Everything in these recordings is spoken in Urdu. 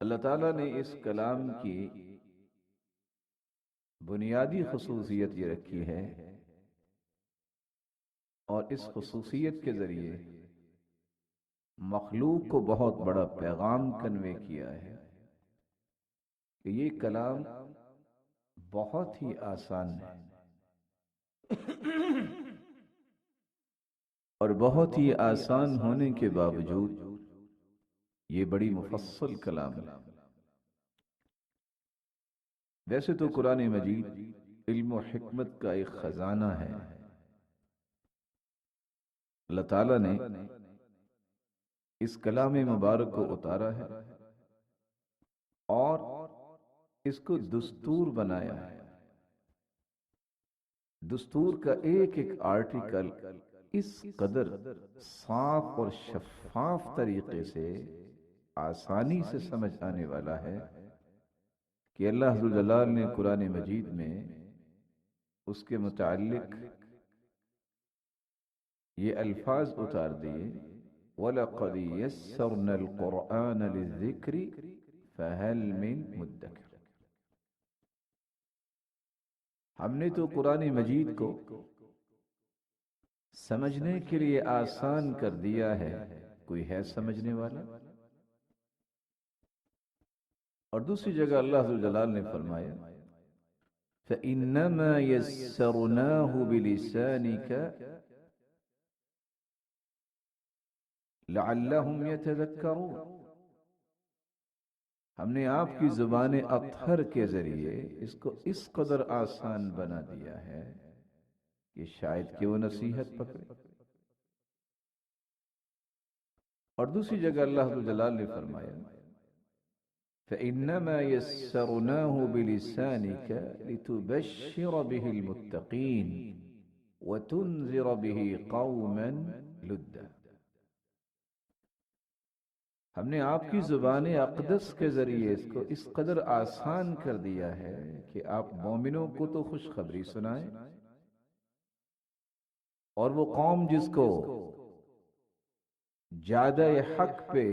اللہ تعالیٰ نے اس کلام کی بنیادی خصوصیت یہ رکھی ہے، اور اس خصوصیت کے ذریعے مخلوق کو بہت بڑا پیغام کنوے کیا ہے کہ یہ کلام بہت ہی آسان ہے اور بہت ہی آسان ہونے کے باوجود یہ بڑی مفصل کلام ہے۔ ویسے تو قرآن مجید علم و حکمت کا ایک خزانہ ہے۔ اللہ تعالیٰ نے اس کلام مبارک کو اتارا ہے اور اس کو دستور بنایا ہے۔ دستور کا ایک ایک آرٹیکل اس قدر صاف اور شفاف طریقے سے آسانی سے سمجھ آنے والا ہے کہ اللہ ذو الجلال نے قرآن مجید میں اس کے متعلق یہ الفاظ اتار دیے، وَلَقَدْ يَسَّرْنَا الْقُرْآنَ لِلذِّكْرِ فَهَلْ مِن مُدَّكِرٍ۔ ہم نے تو قرآن مجید کو سمجھنے کے لیے آسان کر دیا ہے، کوئی ہے سمجھنے والا؟ اور دوسری جگہ اللہ ذو الجلال نے فرمایا فَإِنَّمَا يَسَّرْنَاهُ بِلِسَانِكَ لَعَلَّهُمْ يَتَذَكَّرُونَ۔ ہم نے آپ کی زبان اطہر کے ذریعے اس کو اس قدر آسان بنا دیا ہے کہ شاید کہ وہ نصیحت پکڑے۔ اور دوسری جگہ اللہ ذو الجلال نے فرمایا فَإِنَّمَا يَسَّرْنَاهُ بِلِسَانِكَ لِتُبَشِّرَ بِهِ الْمُتَّقِينَ وَتُنذِرَ بِهِ قَوْمًا لُدًّا۔ ہم نے آپ کی زبان اقدس کے ذریعے اس کو اس قدر آسان کر دیا ہے کہ آپ مومنوں کو تو خوشخبری سنائیں، اور وہ قوم جس کو جادہ حق پہ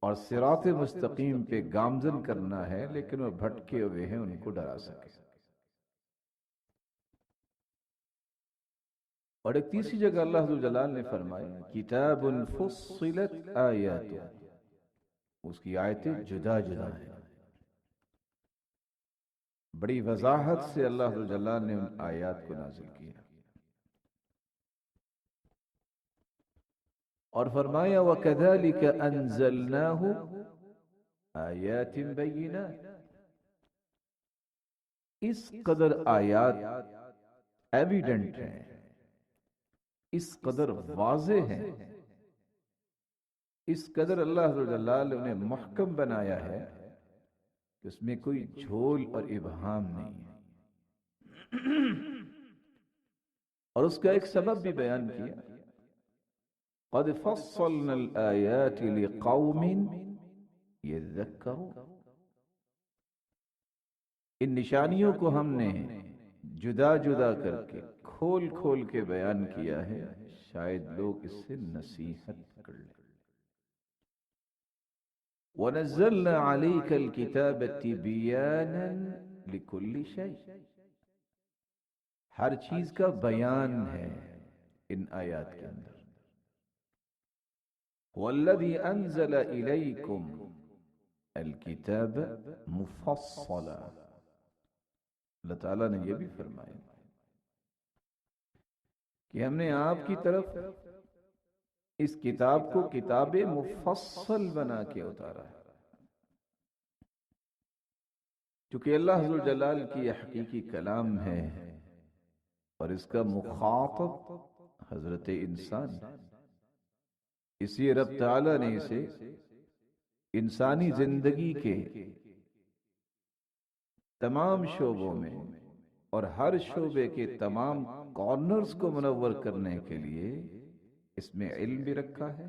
اور صراط مستقیم پہ گامزن کرنا ہے لیکن وہ بھٹکے ہوئے ہیں، ان کو ڈرا سکے۔ اور ایک تیسری جگہ اللہ ذو الجلال نے فرمایا کتاب فصلت آیات، اس کی آیتیں جدا جدا ہیں۔ بڑی وضاحت سے اللہ ذو الجلال نے ان آیات کو نازل کیا اور فرمایا وَكَذَلِكَ أَنزَلْنَاهُ آیات بینات۔ اس قدر آیات ایویڈنٹ ہیں، اس قدر واضح ہیں، اس قدر اللہ ذو الجلال نے محکم بنایا ہے کہ اس میں کوئی جھول اور ابہام نہیں ہے۔ اور اس کا ایک سبب بھی بیان کیا قَدْ فَصَّلْنَا الْآيَاتِ لِقَوْمٍ يَذَّكَّرُونَ۔ ان نشانیوں کو ہم نے جدا جدا کر کے کھول کھول کے بیان کیا ہے، شاید لوگ اس سے نصیحت کر لیں۔ وَنَزَّلْنَا عَلَيْكَ الْكِتَابَ تِبْيَانًا لِكُلِّ شَيْءٍ۔ ہر چیز کا بیان ہے ان آیات کے اندر۔ وَالَّذِي أَنزَلَ إِلَيْكُمْ الْكِتَابَ مُفَصَّلًا۔ اللہ تعالیٰ نے یہ بھی فرمایا کہ ہم نے آپ کی طرف اس کتاب کو کتاب مفصل بنا کے اتارا ہے، کیونکہ اللہ ذو الجلال کی یہ حقیقی کلام ہے اور اس کا مخاطب حضرت انسان ہے۔ اس لیے رب تعالیٰ نے اسے انسانی زندگی کے تمام شعبوں میں اور ہر شعبے کے تمام کارنرز کو منور کرنے کے لیے اس میں علم بھی رکھا ہے،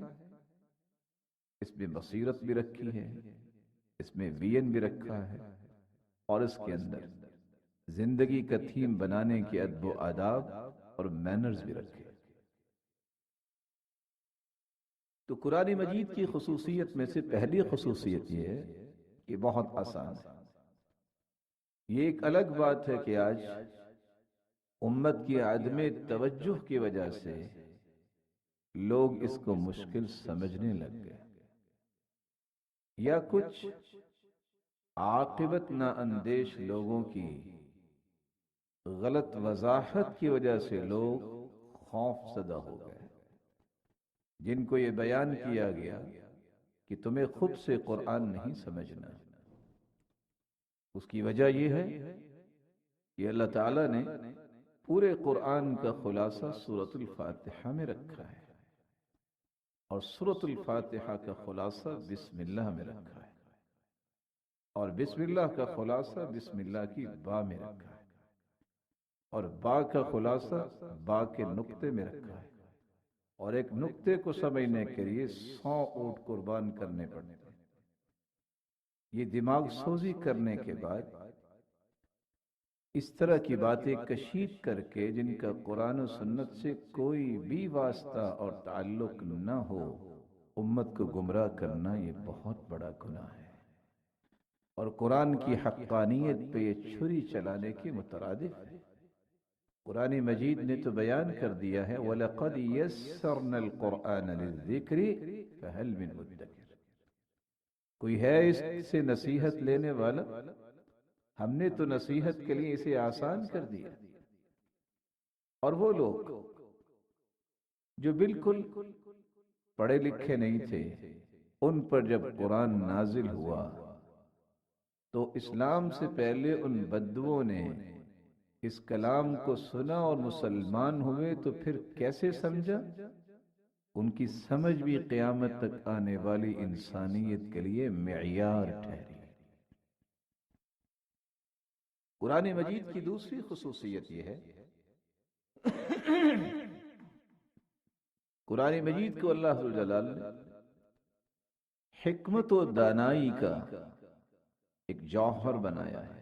اس میں بصیرت بھی رکھی ہے، اس میں وین بھی رکھا ہے، اور اس کے اندر زندگی کا تھیم بنانے کے ادب و آداب اور مینرز بھی رکھے۔ تو قرآن مجید کی خصوصیت میں سے پہلی خصوصیت یہ ہے کہ بہت آسان ہے۔ یہ ایک الگ بات ہے کہ آج امت کی عدم توجہ کی وجہ سے لوگ اس کو مشکل سمجھنے لگ گئے، یا کچھ عاقبت نااندیش لوگوں کی غلط وضاحت کی وجہ سے لوگ خوف زدہ ہو گئے، جن کو یہ بیان کیا گیا کہ تمہیں خود سے قرآن نہیں سمجھنا۔ اس کی وجہ یہ ہے کہ اللہ تعالیٰ نے پورے قرآن کا خلاصہ سورۃ الفاتحہ میں رکھا ہے، اور سورۃ الفاتحہ کا خلاصہ بسم اللہ میں رکھا ہے، اور بسم اللہ کا خلاصہ بسم اللہ کی با میں رکھا ہے، اور با کا خلاصہ با کے نقطے میں رکھا ہے، اور ایک نقطے کو سمجھنے کے لیے 100 اونٹ قربان کرنے پڑتے ہیں۔ یہ دماغ سوزی کرنے کے بعد اس طرح کی باتیں کشید کر کے جن کا قرآن و سنت سے کوئی بھی واسطہ اور تعلق نہ ہو، امت کو گمراہ کرنا یہ بہت بڑا گناہ ہے، اور قرآن کی حقانیت پہ یہ چھری چلانے کے مترادف ہے۔ قرآن مجید نے تو بیان کر دیا ہے وَلَقَدْ يَسَّرْنَا الْقُرْآنَ لِلذِّكْرِ فَهَلْ مِن مُدَّكِرٍ، کوئی ہے اس سے نصیحت لینے والا؟ ہم نے تو نصیحت کے لیے اسے آسان کر دیا۔ اور وہ لوگ جو بالکل پڑھے لکھے نہیں تھے، ان پر جب قرآن نازل ہوا تو اسلام سے پہلے ان بدوؤں نے اس کلام کو سنا اور مسلمان ہوئے، تو پھر کیسے سمجھا؟ ان کی سمجھ بھی قیامت تک آنے والی انسانیت کے لیے معیار ٹھہری۔ قرآن مجید کی دوسری خصوصیت یہ ہے، قرآن مجید کو اللہ ذو الجلال نے حکمت و دانائی کا ایک جوہر بنایا ہے،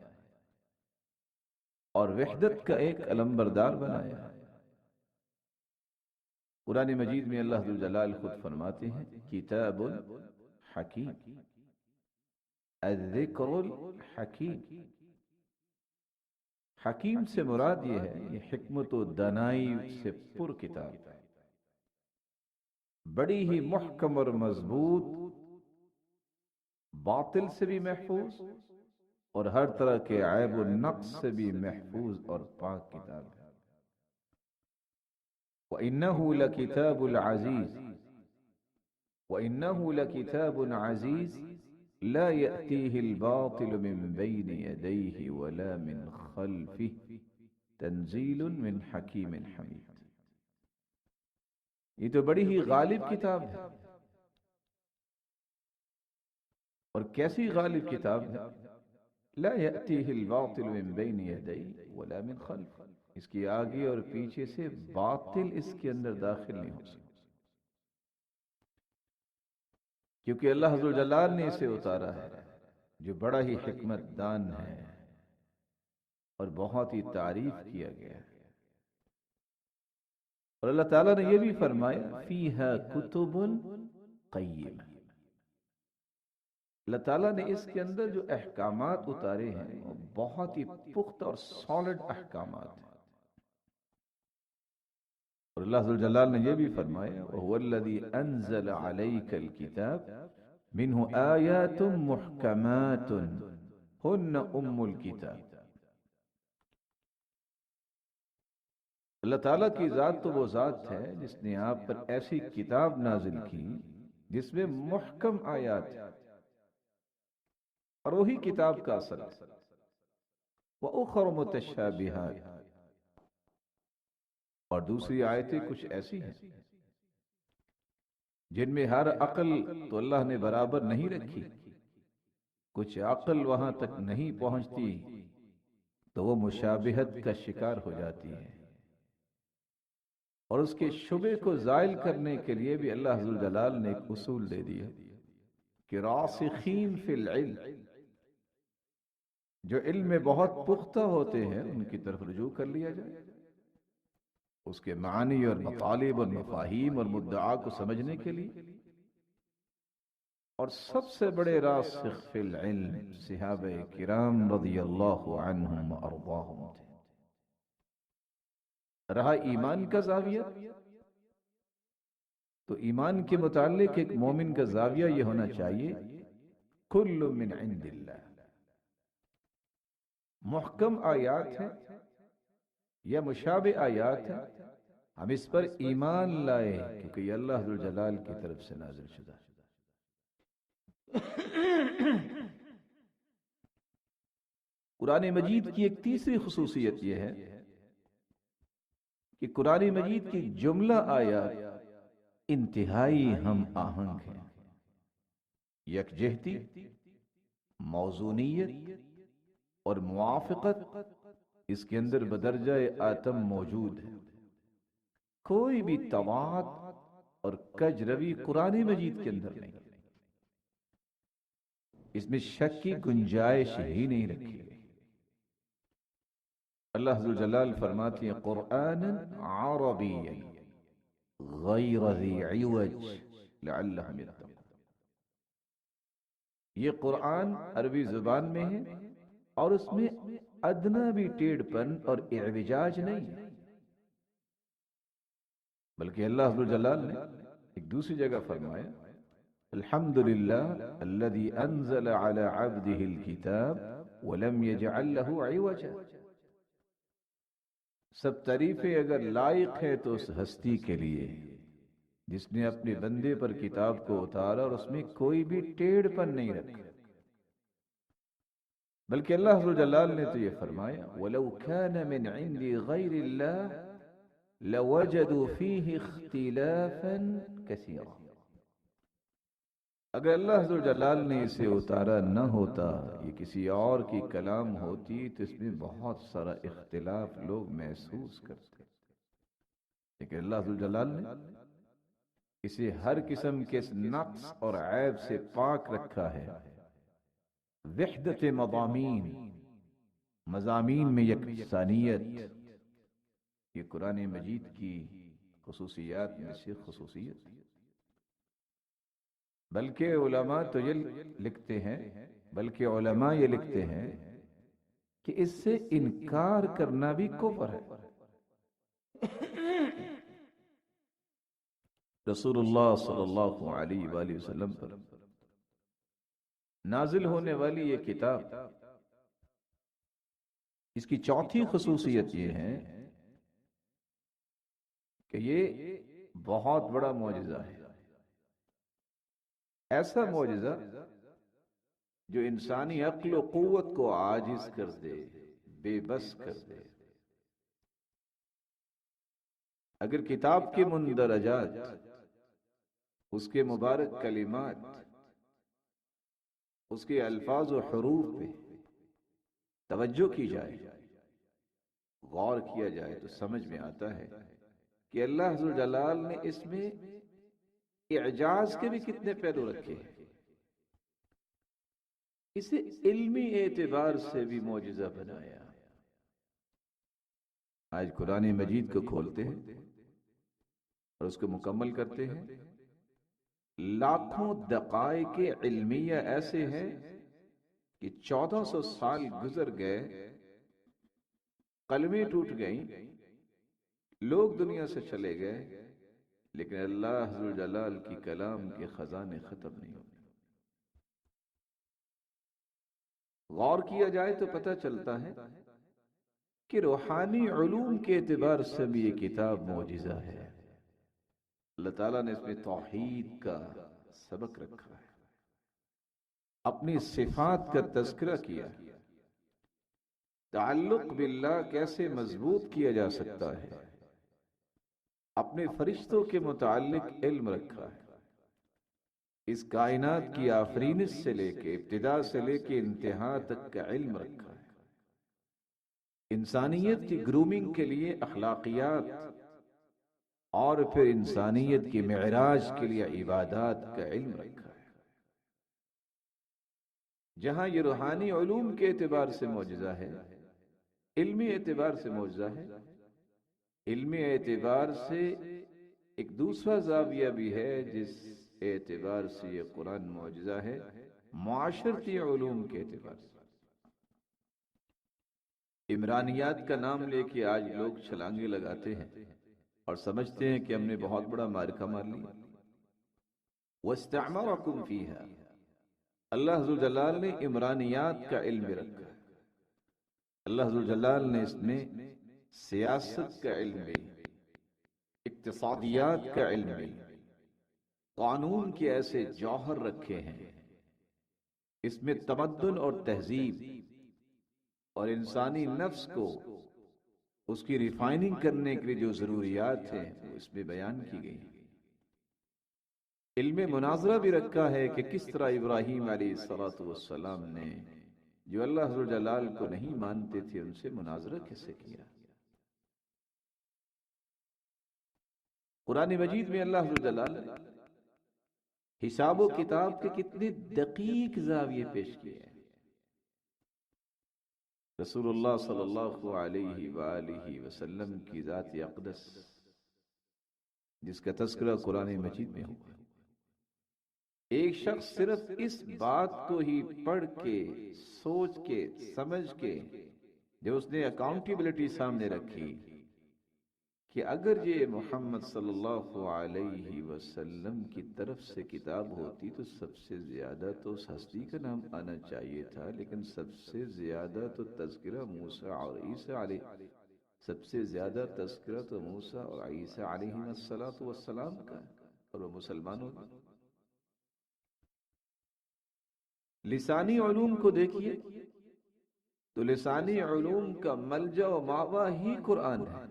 اور وحدت کا ایک علمبردار بنایا ہے۔ قرآن مجید میں اللہ ذو الجلال خود فرماتے ہیں کتاب حکیم، الذکر الحکیم۔ حکیم سے مراد یہ ہے، یہ حکمت و دانائی سے پر کتاب ہے، بڑی ہی محکم اور مضبوط، باطل سے بھی محفوظ اور ہر طرح کے عیب و نقص سے بھی محفوظ اور پاک کتاب ہے۔ وَإِنَّهُ لَكِتَابٌ الْعَزِيزٌ، وَإِنَّهُ لَكِتَابٌ عَزِيزٌ لا يأتيه الباطل من بين يديه ولا من خلفه تنزيل من حكيم حميد۔ یہ تو بڑی ہی غالب کتاب ہے، اور کیسی غالب کتاب ہے؟ لا يأتيه الباطل من بين يديه ولا من خلفه، اس کی آگے اور پیچھے سے باطل اس کے اندر داخل نہیں ہو سکتا، کیونکہ اللہ ذو الجلال نے اسے اتارا ہے، جو بڑا ہی حکمت دان ہے اور بہت ہی تعریف کیا گیا ہے۔ اور اللہ تعالیٰ نے یہ بھی فرمایا فیہا کتب قیم، اللہ تعالیٰ نے اس کے اندر جو احکامات اتارے ہیں وہ بہت ہی پختہ اور سالڈ احکامات ہیں۔ اور اللہ ذو الجلال نے یہ بھی فرمایا وَهُوَ الَّذِي أَنزَلَ عَلَيْكَ الْكِتَابَ مِنْهُ آيَاتٌ مُحْكَمَاتٌ هُنَّ أُمُّ الْكِتَابِ۔ اللہ تعالیٰ کی ذات تو وہ ذات ہے جس نے آپ پر ایسی کتاب نازل کی جس میں محکم آیات ہیں، اور وہی کتاب کا اصل ہے۔ وَأُخَرُ مُتَشَابِهَاتٌ، اور دوسری آیتیں کچھ ایسی ہیں جن میں ہر عقل تو اللہ نے برابر نہیں رکھی، کچھ عقل وہاں تک نہیں پہنچتی تو وہ مشابہت کا شکار ہو جاتی ہے، اور اس کے شبہ کو زائل کرنے کے لیے بھی اللہ ذو الجلال نے ایک اصول دے دیا کہ راسخین فی العلم، جو علم میں بہت پختہ ہوتے ہیں ان کی طرف رجوع کر لیا جائے، اس کے معنی اور مطالب اور مفاہیم اور مدعا کو سمجھنے کے لیے۔ اور سب سے بڑے راسخ فی العلم صحابہ کرام رضی اللہ عنہم وارضاہم تھے۔ رہا ایمان کا زاویہ، تو ایمان کے متعلق ایک مومن کا زاویہ یہ ہونا چاہیے کل من عند اللہ، محکم آیات ہیں یا مشابہ آیات ہیں، ہم اس پر ایمان لائے کیونکہ یہ اللہ ذوالجلال کی طرف سے نازل شدہ ہے۔ قرآن مجید کی ایک تیسری خصوصیت یہ ہے کہ قرآن مجید کی جملہ آیات انتہائی ہم آہنگ ہیں، یکجہتی، موزونیت اور موافقت اس کے اندر بدرجہ آتم موجود ہے۔ کوئی بھی تضاد اور کج روی قرآن مجید کے اندر نہیں، اس میں شک کی گنجائش ہی نہیں رکھی گئی۔ اللہ ذوالجلال فرماتی ہیں قرآنا عربیا غیر ذی عوج لعلہم یتقون، یہ قرآن عربی زبان میں ہے اور اس میں ادنا بھی ٹیڑھ پن اور اعوجاج نہیں ہے، بلکہ اللہ ذوالجلال نے ایک دوسری جگہ فرمایا الحمدللہ الذی انزل علی عبدہ الکتاب ولم یجعل له عوجا، سب تعریفیں اگر لائق ہے تو اس ہستی کے لیے جس نے اپنے بندے پر کتاب کو اتارا اور اس میں کوئی بھی ٹیڑھ پن نہیں رکھا، بلکہ اللہ ذوالجلال نے تو یہ فرمایا وَلَوْ كَانَ مِنْ عِنْدِ غَيْرِ اللَّهِ لَوَجَدُوا فِيهِ اخْتِلَافًا كَثِيرًا، اگر اللہ ذوالجلال نے اسے اتارا نہ ہوتا، یہ کسی اور کی کلام ہوتی تو اس میں بہت سارا اختلاف لوگ محسوس کرتے، لیکن اللہ ذوالجلال نے اسے ہر قسم کے نقص اور عیب سے پاک رکھا ہے۔ وحدت مضامین، مضامین میں یکسانیت، یہ قرآن مجید کی خصوصیات میں سے خصوصیت، بلکہ علماء تو یہ لکھتے ہیں کہ اس سے انکار کرنا بھی کفر ہے۔ رسول اللہ صلی اللہ علیہ وآلہ وسلم پر نازل ہونے والی یہ کتاب، اس کی چوتھی خصوصیت یہ ہے کہ یہ بہت بڑا معجزہ ہے، ایسا معجزہ جو انسانی عقل و قوت کو عاجز کر دے، بے بس کر دے۔ اگر کتاب کے مندرجات، اس کے مبارک کلمات، اس کے الفاظ و حروف پہ توجہ کی جائے، غور کیا جائے، تو سمجھ میں آتا ہے کہ اللہ ذوالجلال نے اس میں اعجاز کے بھی کتنے پہلو رکھے ہیں، اسے علمی اعتبار سے بھی معجزہ بنایا۔ آج قرآن مجید کو کھولتے ہیں اور اس کو مکمل کرتے ہیں، لاکھوں دقائق علمیہ ایسے ہیں کہ 1400 سال گزر گئے، قلمیں ٹوٹ گئیں، لوگ دنیا سے چلے گئے، لیکن اللہ ذوالجلال کی کلام کے خزانے ختم نہیں ہوتے۔ غور کیا جائے تو پتہ چلتا ہے کہ روحانی علوم کے اعتبار سے بھی یہ کتاب معجزہ ہے۔ اللہ تعالیٰ نے اس میں توحید کا سبق رکھا ہے، اپنی صفات کا تذکرہ کیا، تعلق باللہ کیسے مضبوط کیا جا سکتا ہے، اپنے فرشتوں کے متعلق علم رکھا ہے، اس کائنات کی آفرینش سے لے کے ابتدا سے لے کے انتہا تک کا علم رکھا ہے، انسانیت کی گرومنگ کے لیے اخلاقیات اور پھر انسانیت کی معراج کے لیے عبادات کا علم رکھا ہے۔ جہاں یہ روحانی علوم کے اعتبار سے معجزہ ہے، علمی اعتبار سے معجزہ ہے، علمی اعتبار سے ایک دوسرا زاویہ بھی ہے جس اعتبار سے یہ قرآن معجزہ ہے، معاشرتی علوم کے اعتبار سے۔ عمرانیات کا نام لے کے آج لوگ چھلانگے لگاتے ہیں اور سمجھتے ہیں کہ ہم نے بہت بڑا معرکہ مار لیا۔ وَاسْتَعْمَرَكُمْ فِيهَا، اللہ ذوالجلال نے عمرانیات کا علم رکھا ہے، اللہ ذوالجلال نے اس میں سیاست کا علم بھی، اقتصادیات کا علم بھی، قانون کے ایسے جوہر رکھے ہیں، اس میں تمدن اور تہذیب اور انسانی نفس کو اس کی ریفائننگ کرنے کے لیے جو ضروریات ہیں وہ اس میں بیان کی گئی ہیں۔ علم مناظرہ بھی رکھا ہے کہ کس طرح ابراہیم علیہ السلام نے جو اللہ ذوالجلال کو نہیں مانتے تھے ان سے مناظرہ کیسے کیا۔ قرآن مجید میں اللہ ذوالجلال نے حساب و کتاب کے کتنے دقیق زاویے پیش کیے ہیں۔ رسول اللہ صلی اللہ علیہ وآلہ وسلم کی ذات اقدس جس کا تذکرہ قرآن مجید میں ہوا، ایک شخص صرف اس بات کو ہی پڑھ کے سوچ کے سمجھ کے جب اس نے اکاؤنٹیبلٹی سامنے رکھی کہ اگر یہ محمد صلی اللہ علیہ وسلم کی طرف سے کتاب ہوتی تو سب سے زیادہ تو اس ہستی کا نام آنا چاہیے تھا، لیکن سب سے زیادہ تو تذکرہ موسیٰ اور عیسیٰ علیہ سب سے زیادہ تذکرہ تو موسیٰ اور عیسیٰ علیہ السلام کا، اور وہ مسلمان ہو گئے۔ لسانی علوم کو دیکھیے تو لسانی علوم کا ملجا و ماوا ہی قرآن ہے۔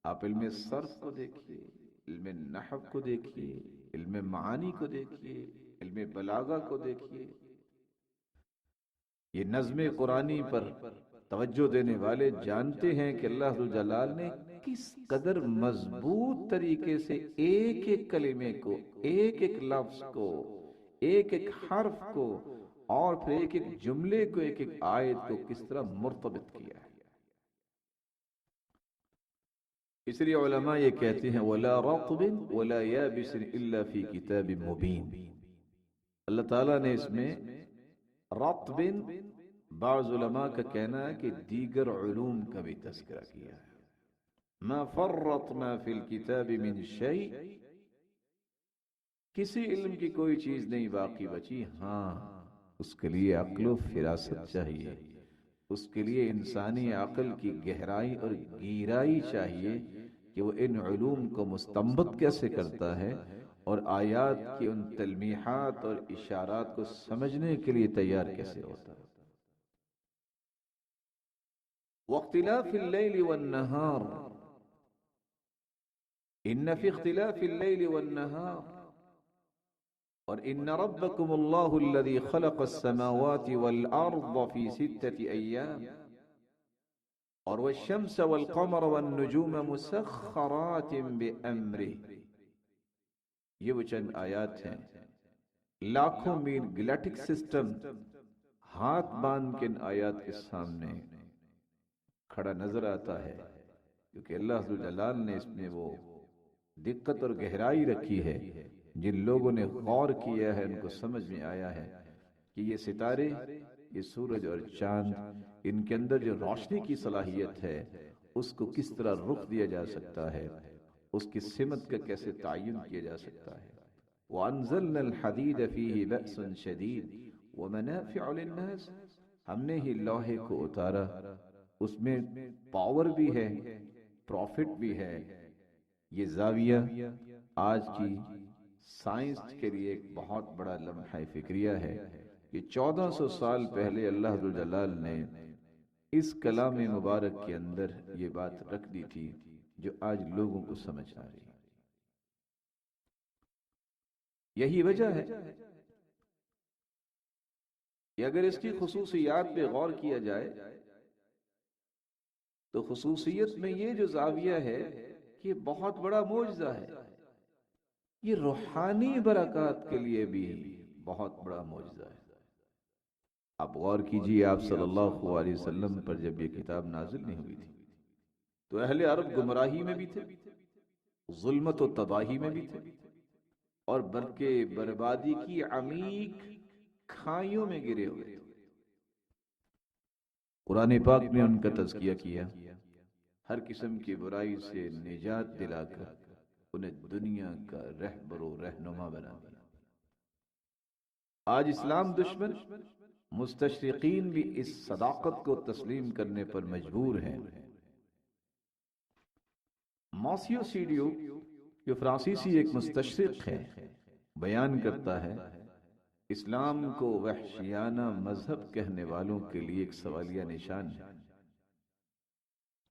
آپ علم صرف کو دیکھیے، علم نحو کو دیکھیے، علم معانی کو دیکھیے، علم بلاغہ کو دیکھیے، یہ نظم قرآنی پر توجہ دینے والے جانتے ہیں کہ اللہ ذوالجلال نے کس قدر مضبوط طریقے سے ایک ایک کلمے کو، ایک ایک لفظ کو، ایک ایک حرف کو اور پھر ایک ایک جملے کو، ایک ایک آیت کو کس طرح مرتبط کیا ہے۔ اس لیے علماء یہ کہتے ہیں وَلَا رَطْبٍ وَلَا يَابِسٍ إِلَّا فِي كِتَابٍ مُبِينٍ، اللہ تعالیٰ نے اس میں رطبن، بعض علماء کا کہنا ہے کہ دیگر علوم کا بھی تذکرہ کیا ہے۔ مَا فَرَّطْنَا فِي الْكِتَابِ مِنْ شَيْءٍ، کسی علم کی کوئی چیز نہیں باقی بچی، ہاں اس کے لیے عقل و فراست چاہیے، اس کے لیے انسانی عقل کی گہرائی اور گیرائی چاہیے کہ وہ ان علوم کو مستنبط کیسے کرتا ہے اور آیات کی ان تلمیحات اور اشارات کو سمجھنے کے لیے تیار کیسے ہوتا ہے۔ واختلاف اللیل والنہار، ان فی اختلاف اللیل والنہار، اور ان ربکم اللہ الذی خلق السماوات والارض فی 6 ایام، اور والشمس والقمر والنجوم مسخرات بامرہ، یہ وہ چند آیات ہیں۔ لاکھوں میل گلیکٹک سسٹم ہاتھ باندھ کے ان آیات کے سامنے کھڑا نظر آتا ہے، کیونکہ اللہ ذوالجلال نے اس میں وہ دقت اور گہرائی رکھی ہے۔ جن لوگوں نے غور کیا ہے ان کو سمجھ میں آیا ہے کہ یہ ستارے، یہ سورج اور چاند، ان کے اندر جو روشنی کی صلاحیت ہے اس کو کس طرح رخ دیا جا سکتا ہے، اس کی سمت کا کیسے تعین کیا جا سکتا ہے۔ وَأَنزَلْنَا الْحَدِيدَ فِيهِ بَأْسٌ شَدِيدٌ وَمَنَافِعُ لِلنَّاسِ، ہم نے ہی لوہے کو اتارا، اس میں پاور بھی ہے، پروفٹ بھی ہے۔ یہ زاویہ آج کی سائنس کے لیے ایک بہت بڑا لمحہ فکریہ ہے کہ 1400 سال پہلے اللہ ذوالجلال نے اس کلام مبارک کے اندر یہ بات رکھ دی تھی جو آج لوگوں کو سمجھ آ رہی ہے۔ یہی وجہ ہے کہ اگر اس کی خصوصیات پہ غور کیا جائے تو خصوصیت میں یہ جو زاویہ ہے کہ بہت بڑا معجزہ ہے، یہ روحانی برکات کے لیے بھی بہت بڑا معجزہ ہے۔ آپ غور کیجئے، آپ صلی اللہ علیہ وسلم پر جب یہ کتاب نازل نہیں ہوئی تھی تو اہل عرب گمراہی میں بھی تھے، ظلمت و تباہی میں بھی تھے، اور بلکہ بربادی کی عمیق کھائیوں میں گرے ہوئے تھے۔ قرآن پاک نے ان کا تزکیہ کیا، ہر قسم کی برائی سے نجات دلا کر انہیں دنیا کا رہبر و رہنما بنا دیا۔ آج اسلام دشمن مستشرقین بھی اس صداقت کو تسلیم کرنے پر مجبور ہیں۔ ماسیو سیڈیو جو فرانسیسی ایک مستشرق ہے، بیان کرتا ہے اسلام کو وحشیانہ مذہب کہنے والوں کے لیے ایک سوالیہ نشان ہے،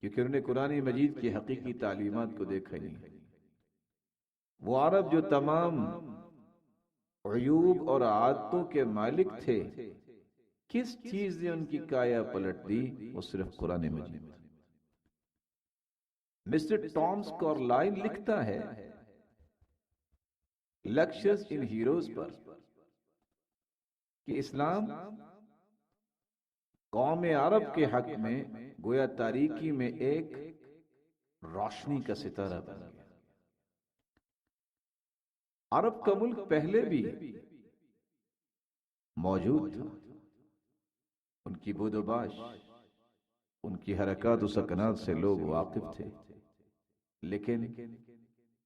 کیونکہ انہوں نے قرآن مجید کی حقیقی تعلیمات کو دیکھا ہی نہیں۔ وہ عرب جو تمام عیوب اور عادتوں کے مالک تھے، کس چیز نے ان کی کایا پلٹ دی؟ وہ صرف قرآن مجید۔ مسٹر ٹامس کارلائل لکھتا ہے لیکچرز ان ہیروز پر کہ اسلام قوم عرب کے حق میں گویا تاریکی میں ایک روشنی کا ستارہ بن گیا۔ عرب کا ملک پہلے بھی موجود تھا، ان کی بود و باش، ان کی حرکات و سکنات سے لوگ واقف تھے، لیکن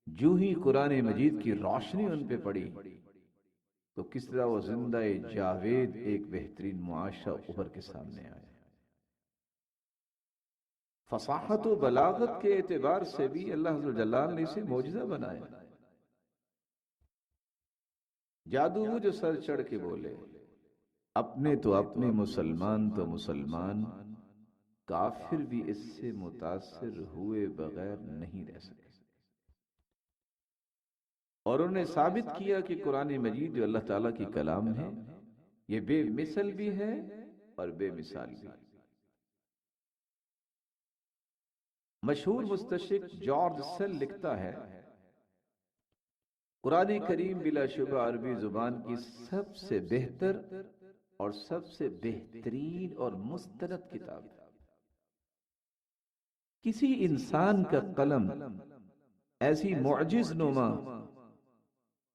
جو ہی قرآن مجید کی روشنی ان پہ پڑی تو کس طرح وہ زندہ جاوید ایک بہترین معاشرہ ابھر کے سامنے آیا۔ فصاحت و بلاغت کے اعتبار سے بھی اللہ عز و جلال نے اسے معجزہ بنایا۔ جادو وہ جو سر چڑھ کے بولے، اپنے تو اپنے مسلمان تو مسلمان، کافر بھی اس سے متاثر ہوئے بغیر نہیں رہ سکے۔ اور انہوں نے ثابت کیا کہ قرآن مجید جو اللہ تعالیٰ کی کلام ہے، یہ بے مثل بھی ہے اور بے مثال بھی۔ مشہور مستشرق جارج سیل لکھتا ہے قرآن کریم بلا شبہ عربی زبان کی سب سے بہتر اور سب سے بہترین اور مستند کتاب ہے۔ کسی انسان کا قلم ایسی معجز نما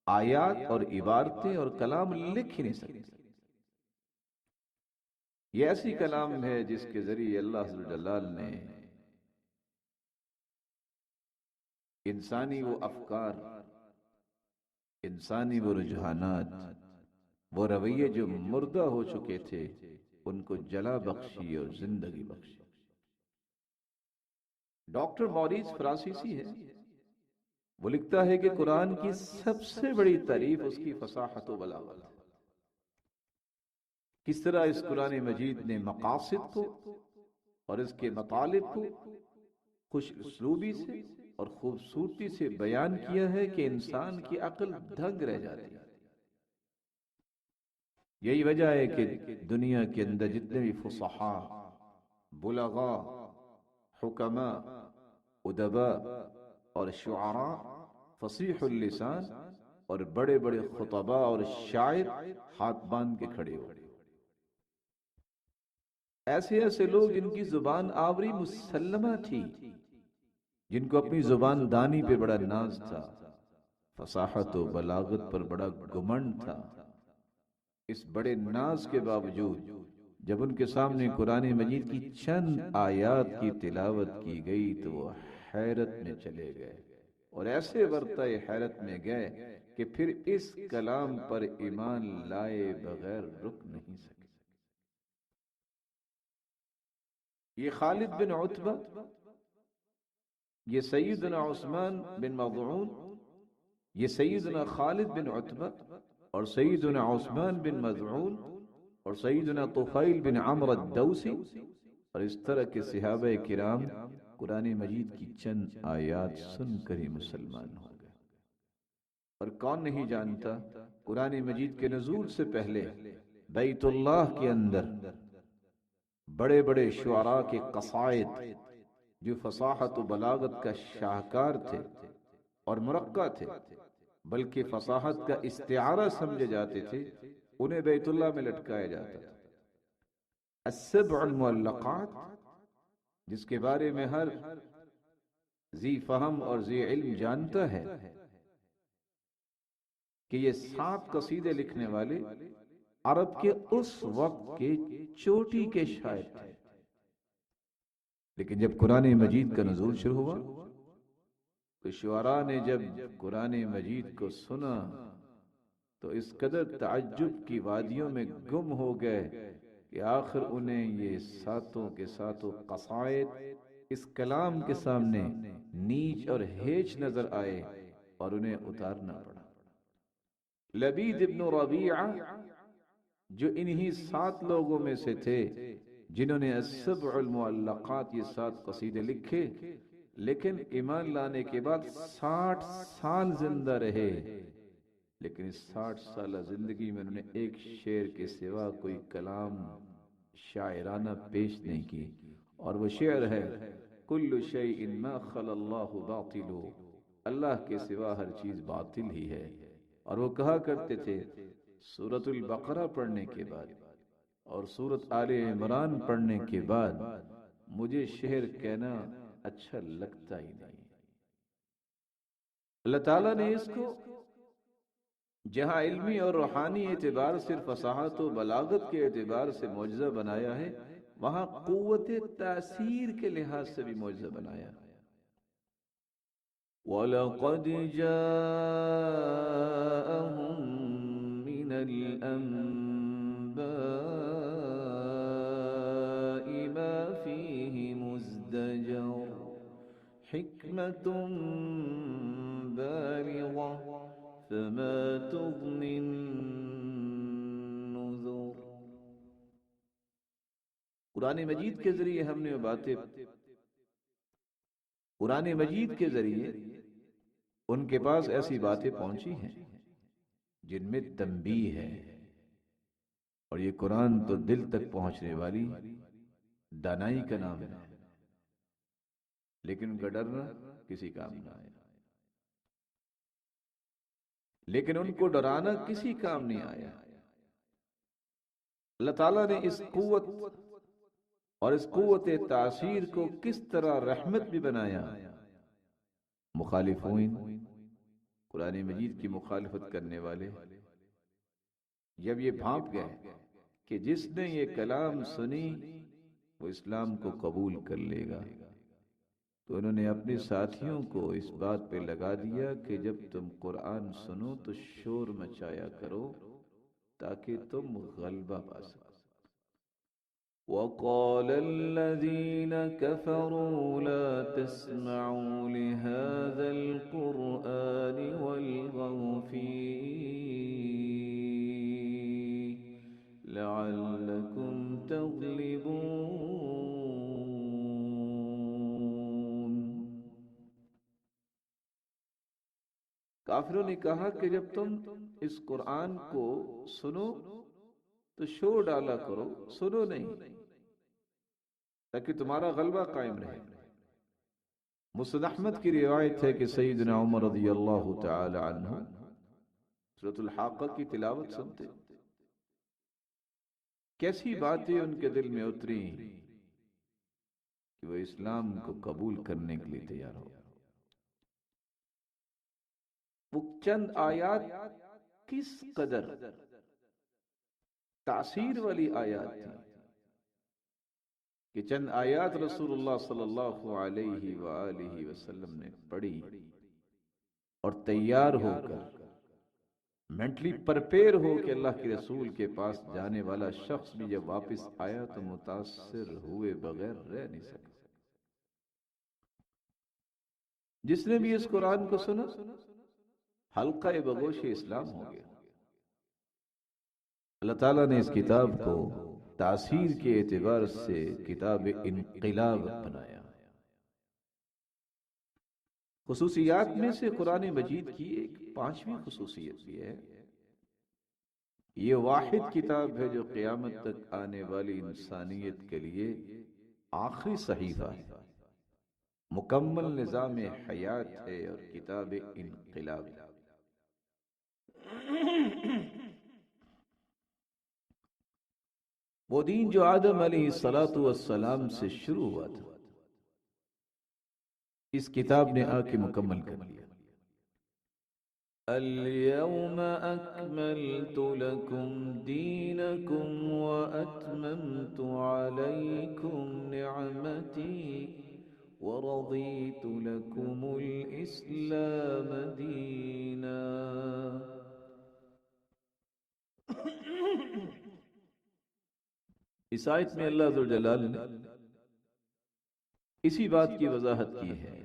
آیات اور عبارتیں اور کلام لکھ ہی نہیں سکتے۔ یہ ایسی کلام ہے جس کے ذریعے اللہ عز و جلال نے انسانی وہ افکار، انسانی وہ رجحانات، وہ رویے جو مردہ ہو چکے تھے، ان کو جلا بخشی اور زندگی بخشی۔ ڈاکٹر موریس فرانسیسی ہے، وہ لکھتا ہے کہ قرآن کی سب سے بڑی تعریف اس کی فصاحت و بلاغت ہے۔ کس طرح اس قرآن مجید نے مقاصد کو اور اس کے مطالب کو خوش اسلوبی سے اور خوبصورتی سے بیان کیا ہے کہ انسان کی عقل دھنگ رہ جاتی ہے۔ یہی وجہ ہے کہ دنیا کے اندر جتنے بھی فصحاء، بلغاء، حکماء، ادباء اور شعراء، فصیح اللسان اور بڑے بڑے خطباء اور شاعر ہاتھ باندھ کے کھڑے ہو۔ ایسے ایسے لوگ جن کی زبان آوری مسلمہ تھی، جن کو اپنی زبان دانی پہ بڑا ناز تھا، فصاحت و بلاغت پر بڑا گمنڈ تھا، اس بڑے ناز کے باوجود جب ان کے سامنے قرآن مجید کی چند آیات کی تلاوت کی گئی تو وہ حیرت میں چلے گئے، اور ایسے ورطۂ حیرت میں گئے کہ پھر اس کلام پر ایمان لائے بغیر رک نہیں سکے۔ یہ خالد بن عتبہ، یہ سیدنا عثمان بن مظعون، یہ سیدنا خالد بن عتبہ اور سیدنا عثمان بن مظعون اور سیدنا طفیل بن عمرو الدوسی اور اس طرح کے صحابہ کرام قرآن مجید کی چند آیات سن کر ہی مسلمان ہو گئے۔ اور کون نہیں جانتا قرآن مجید کے نزول سے پہلے بیت اللہ کے اندر بڑے بڑے شعراء کے قصائد جو فصاحت و بلاغت کا شاہکار تھے اور مرقع تھے، بلکہ فصاحت کا استعارہ سمجھے جاتے تھے، انہیں بیت اللہ میں لٹکایا جاتا تھا۔ السبع المعلقات، جس کے بارے میں ہر ذی فہم اور ذی علم جانتا ہے، کہ یہ 7 قصیدے لکھنے والے عرب کے اس وقت کے چوٹی کے شاعر تھے، لیکن جب قرآن مجید کا نزول شروع ہوا تو شعراء نے جب قرآن مجید کو سنا تو اس قدر تعجب کی وادیوں میں گم ہو گئے کہ آخر انہیں یہ ساتوں کے ساتوں قصائد اس کلام کے سامنے نیچ اور ہیچ نظر آئے اور انہیں اتارنا پڑا۔ لبید ابن ربیعہ جو انہی 7 لوگوں میں سے تھے جنہوں نے السبع المعلقات یہ 7 قصیدے لکھے، لیکن ایمان لانے کے بعد 60 سال زندہ رہے، لیکن اس 60 سالہ زندگی میں انہوں نے ایک شعر کے سوا کوئی کلام شاعرانہ پیش نہیں کی، اور وہ شعر ہے کل شیء ما خلا اللہ باطل، اللہ کے سوا ہر چیز باطل ہی ہے۔ اور وہ کہا کرتے تھے سورۃ البقرہ پڑھنے کے بعد اور سورۃ آل عمران پڑھنے کے بعد مجھے شعر کہنا اچھا لگتا ہی نہیں۔ اللہ تعالیٰ نے اس کو جہاں علمی اور روحانی اعتبار صرف فصاحت و بلاغت کے اعتبار سے معجزہ بنایا ہے، وہاں قوت تاثیر کے لحاظ سے بھی معجزہ بنایا۔ وَلَقَدْ جَاءَهُم مِّنَ الْأَنبَاءِ مَا فِيهِ مُزْدَجَرٌ حِكْمَةٌ بَالِغَةٌ فَمَا تُغْنِ النُّذُرُ۔ قرآن مجید کے ذریعے ہم نے وہ باتیں، قرآن مجید کے ذریعے ان کے پاس ایسی باتیں پہنچی ہیں جن میں تنبیہ ہے، اور یہ قرآن تو دل تک پہنچنے والی دانائی کا نام ہے، لیکن ان کا ڈرنا کسی کام نہ آیا، لیکن ان کو ڈرانا کسی کام نہیں آیا۔ اللہ تعالیٰ نے اس قوت اور اس قوت تاثیر کو کس طرح رحمت بھی بنایا۔ مخالفین، قرآن مجید کی مخالفت کرنے والے جب یہ بھانپ گئے کہ جس نے یہ کلام سنی وہ اسلام کو قبول کر لے گا، تو انہوں نے اپنے ساتھیوں کو اس بات پہ لگا دیا کہ جب تم قرآن سنو تو شور مچایا کرو تاکہ تم غلبہ پا سکو۔ وَقَالَ الَّذِينَ كَفَرُوا لَا تَسْمَعُوا لِهَذَا الْقُرْآنِ وَالْغَوْا فِيهِ لَعَلَّكُمْ تَغْلِبُونَ۔ کافروں نے کہا کہ جب تم اس قرآن کو سنو تو شور ڈالا کرو، سنو نہیں، تاکہ تمہارا غلبہ قائم رہے۔ مسند احمد کی روایت ہے کہ سیدنا عمر رضی اللہ تعالی عنہ سورۃ الحاقہ کی تلاوت سنتے، کیسی باتیں ان کے دل میں اتری کہ وہ اسلام کو قبول کرنے کے لیے تیار ہو۔ وہ چند آیات کس قدر تاثیر والی آیات تھی کہ چند آیات رسول اللہ صلی اللہ علیہ وآلہ وسلم نے پڑھی اور تیار ہو کر مینٹلی پرپیئر ہو کہ اللہ کے رسول کے پاس جانے والا شخص بھی جب واپس آیا تو متاثر ہوئے بغیر رہ نہیں سکا۔ جس نے بھی اس قرآن کو سنا حلقہ بگوش اسلام ہو گیا۔ اللہ تعالیٰ نے اس کتاب کو تاثیر کے اعتبار سے کتاب انقلاب بنایا۔ خصوصیات میں سے قرآن مجید کی ایک 5ویں خصوصیت بھی ہے، یہ واحد کتاب ہے جو قیامت تک آنے والی انسانیت کے لیے آخری صحیفہ ہے، مکمل نظام حیات ہے اور کتاب انقلاب ہے۔ وہ دین جو آدم علیہ السلام سے شروع ہوا تھا، اس کتاب نے آ کے مکمل کر لیا۔ اليوم أكملت لكم دينكم وأتممت عليكم نعمتي ورضيت لكم الإسلام دينا. اس آیت میں اللہ ذوالجلال نے اسی بات کی وضاحت کی ہے،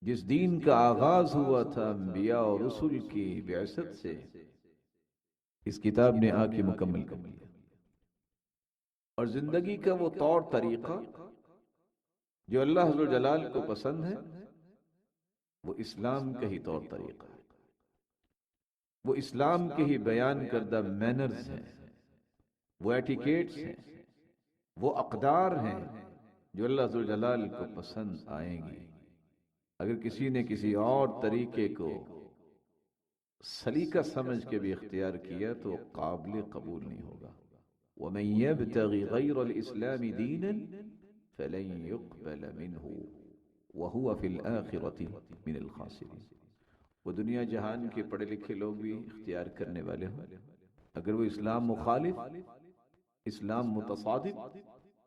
جس دین کا آغاز ہوا تھا انبیاء اور رسول کی بعثت سے، اس کتاب نے آ کے مکمل کر دیا، اور زندگی کا وہ طور طریقہ جو اللہ ذوالجلال کو پسند ہے وہ اسلام کا ہی طور طریقہ ہے، وہ اسلام کے ہی بیان کردہ مینرز ہیں، وہ ایٹیکیٹس ہیں، وہ اقدار ہیں جو اللہ ذوالجلال کو پسند آئیں گی۔ اگر کسی نے کسی اور طریقے کو سلیقہ سمجھ کے بھی اختیار کیا تو قابل قبول نہیں ہوگا۔ وَمَن يَبْتَغِ غَيْرَ الْإِسْلَامِ دِينًا فَلَن يُقْبَلَ مِنْهُ وَهُوَ فِي الْآخِرَةِ مِنَ الْخَاسِرِينَ۔ وہ دنیا جہان کے پڑھے لکھے لوگ بھی اختیار کرنے والے ہوں، اگر وہ اسلام مخالف، اسلام متصادم،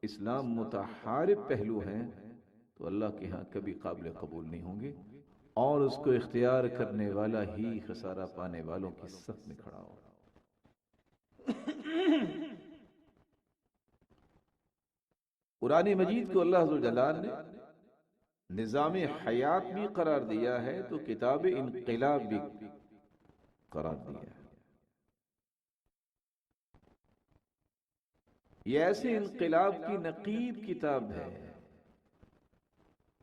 اسلام متحارب پہلو ہیں تو اللہ کے ہاں کبھی قابل قبول نہیں ہوں گے، اور اس کو اختیار کرنے والا ہی خسارہ پانے والوں کی صف میں کھڑا ہوگا۔ قرآن مجید کو اللہ ذوالجلال نے نظام حیات بھی قرار دیا ہے تو کتاب انقلاب بھی قرار دیا ہے۔ یہ ایسے انقلاب کی نقیب کتاب ہے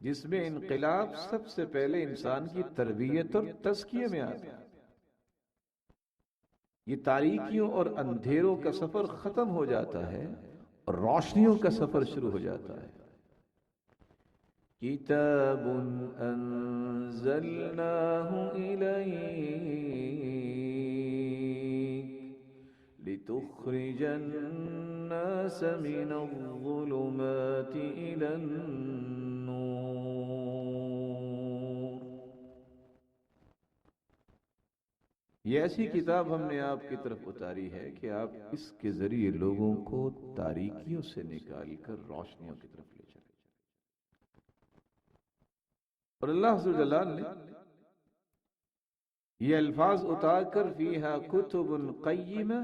جس میں انقلاب سب سے پہلے انسان کی تربیت اور تزکیے میں آتا ہے۔ یہ تاریکیوں اور اندھیروں کا سفر ختم ہو جاتا ہے اور روشنیوں کا سفر شروع ہو جاتا ہے۔ کتاب انزلناہ الیک لتخرج الناس من الظلمات الى النور۔ یہ ایسی کتاب ہم نے آپ کی طرف اتاری ہے کہ آپ اس کے ذریعے لوگوں کو تاریکیوں سے نکال کر روشنیوں کی طرف لے چلیں۔ اور اللہ ذوالجلال نے یہ الفاظ اتار کر فیہا کتب قیمہ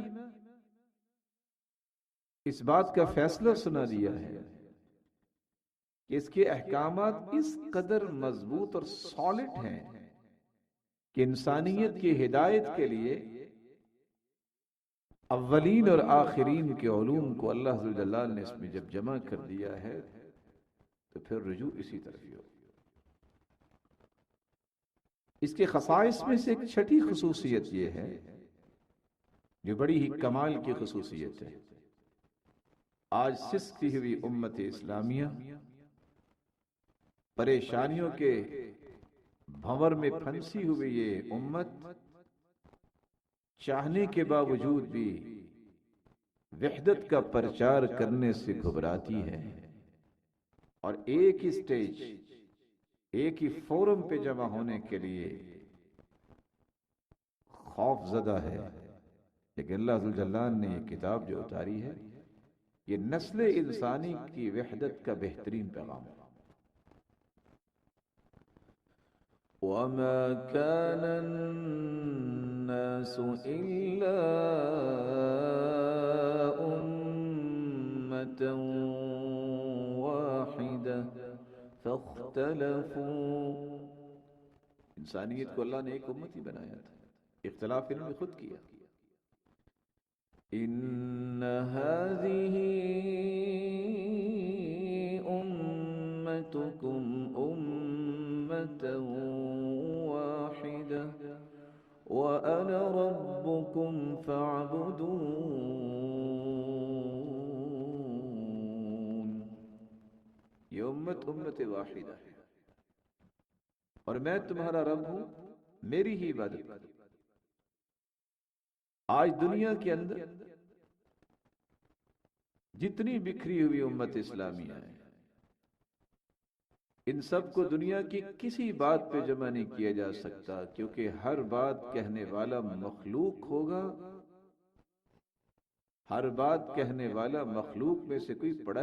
اس بات کا فیصلہ سنا دیا ہے کہ اس کے احکامات اس قدر مضبوط اور سالڈ ہیں کہ انسانیت کی ہدایت کے لیے اولین اور آخرین کے علوم کو اللہ ذوالجلال نے اس میں جب جمع کر دیا ہے تو پھر رجوع اسی طرف ہی ہو۔ اس کے خصائص میں سے ایک چھٹی خصوصیت یہ ہے جو بڑی ہی کمال کی خصوصیت ہے۔ آج سستی ہوئی امت اسلامیہ پریشانیوں کے بھنور میں پھنسی ہوئی یہ امت چاہنے کے باوجود بھی وحدت کا پرچار کرنے سے گھبراتی ہے، اور ایک ہی سٹیج، ایک ہی فورم پہ جمع ہونے کے لیے خوف زدہ ہے۔ لیکن اللہ ذوالجلال نے یہ کتاب جو اتاری ہے یہ نسل انسانی کی وحدت کا بہترین پیغام ہے۔ وَمَا كَانَ النَّاسُ إِلَّا أُمَّةً وَاحِدَةً فَاخْتَلَفُوا۔ انسانیت کو اللہ نے ایک امت ہی بنایا تھا، اختلاف انہوں نے خود کیا۔ إِنَّ هَذِهِ أُمَّتُكُمْ أُمَّةً وَاحِدَةً وَأَنَا رَبُّكُمْ فَاعْبُدُونِ۔ یہ امت واحدہ ہے اور میں تمہارا رب ہوں، میری ہی عبادت کرو۔ آج دنیا کے اندر جتنی بکھری ہوئی امت اسلامیہ ہے، ان سب کو دنیا کی کسی بات پہ جمع نہیں کیا جا سکتا، کیونکہ ہر بات کہنے والا مخلوق ہوگا، ہر بات کہنے والا مخلوق میں سے کوئی پڑھا